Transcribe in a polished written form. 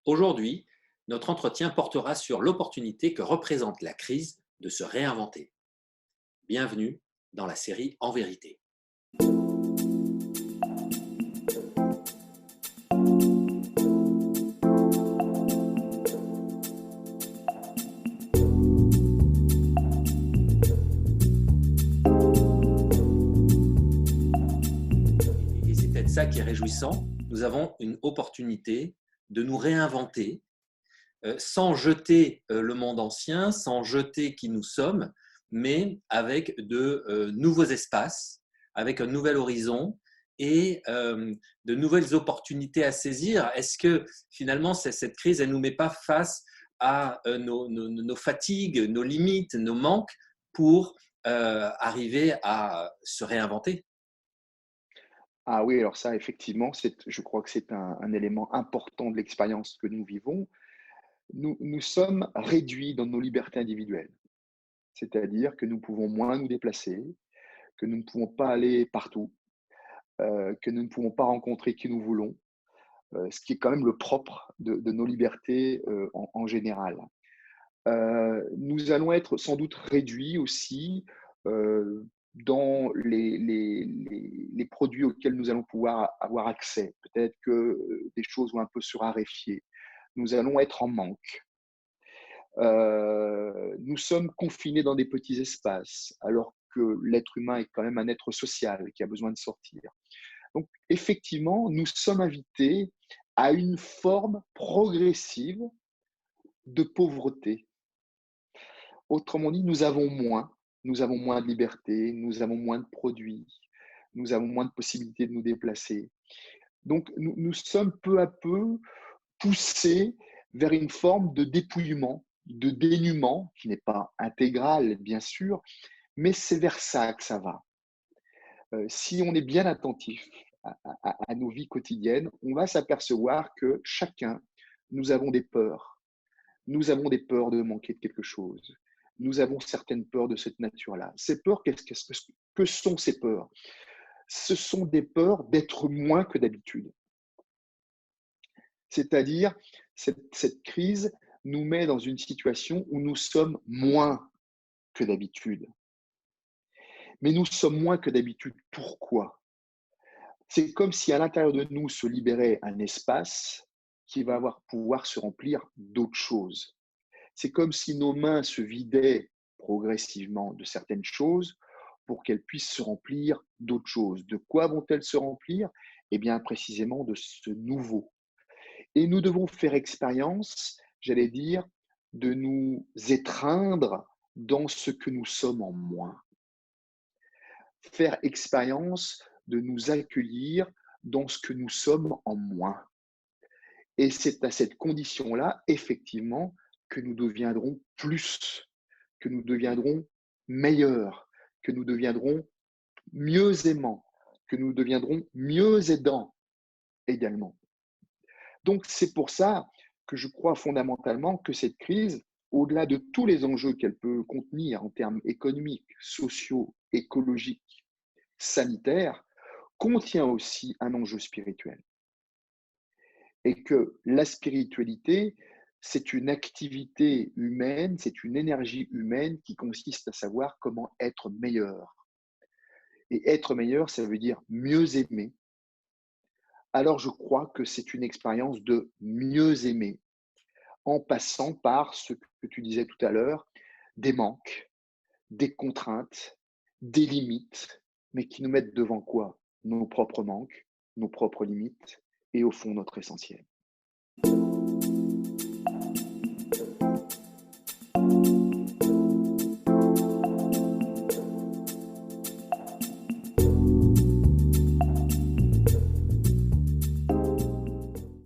Aujourd'hui, notre entretien portera sur l'opportunité que représente la crise de se réinventer. Bienvenue dans la série En vérité. Et c'est peut-être ça qui est réjouissant. Nous avons une opportunité de nous réinventer sans jeter le monde ancien, sans jeter qui nous sommes, mais avec de nouveaux espaces, avec un nouvel horizon et de nouvelles opportunités à saisir. Est-ce que finalement cette crise, elle ne nous met pas face à nos fatigues, nos limites, nos manques pour arriver à se réinventer? Ah oui, alors ça, effectivement, je crois que c'est un élément important de l'expérience que nous vivons. Nous sommes réduits dans nos libertés individuelles, c'est-à-dire que nous pouvons moins nous déplacer, que nous ne pouvons pas aller partout, que nous ne pouvons pas rencontrer qui nous voulons, ce qui est quand même le propre de nos libertés en général. Nous allons être sans doute réduits aussi dans les produits auxquels nous allons pouvoir avoir accès. Peut-être que des choses vont un peu se raréfier. Nous allons être en manque. Nous sommes confinés dans des petits espaces, alors que l'être humain est quand même un être social qui a besoin de sortir. Donc, effectivement, nous sommes invités à une forme progressive de pauvreté. Autrement dit, nous avons moins de liberté, nous avons moins de produits, nous avons moins de possibilités de nous déplacer. Donc, nous sommes peu à peu poussés vers une forme de dépouillement, de dénuement, qui n'est pas intégral, bien sûr, mais c'est vers ça que ça va. Si on est bien attentif à nos vies quotidiennes, on va s'apercevoir que chacun, nous avons des peurs. Nous avons des peurs de manquer de quelque chose. Nous avons certaines peurs de cette nature-là. Ces peurs, que sont ces peurs? Ce sont des peurs d'être moins que d'habitude. C'est-à-dire, cette crise nous met dans une situation où nous sommes moins que d'habitude. Mais nous sommes moins que d'habitude. Pourquoi? C'est comme si à l'intérieur de nous se libérait un espace qui va pouvoir se remplir d'autres choses. C'est comme si nos mains se vidaient progressivement de certaines choses pour qu'elles puissent se remplir d'autres choses. De quoi vont-elles se remplir? Eh bien, précisément de ce nouveau. Et nous devons faire expérience, j'allais dire, de nous étreindre dans ce que nous sommes en moins. Faire expérience de nous accueillir dans ce que nous sommes en moins. Et c'est à cette condition-là, effectivement, que nous deviendrons plus, que nous deviendrons meilleurs, que nous deviendrons mieux aimants, que nous deviendrons mieux aidants également. Donc, c'est pour ça que je crois fondamentalement que cette crise, au-delà de tous les enjeux qu'elle peut contenir en termes économiques, sociaux, écologiques, sanitaires, contient aussi un enjeu spirituel. Et que la spiritualité, c'est une activité humaine, c'est une énergie humaine qui consiste à savoir comment être meilleur. Et être meilleur, ça veut dire mieux aimer. Alors je crois que c'est une expérience de mieux aimer, en passant par ce que tu disais tout à l'heure, des manques, des contraintes, des limites, mais qui nous mettent devant quoi? Nos propres manques, nos propres limites et au fond notre essentiel.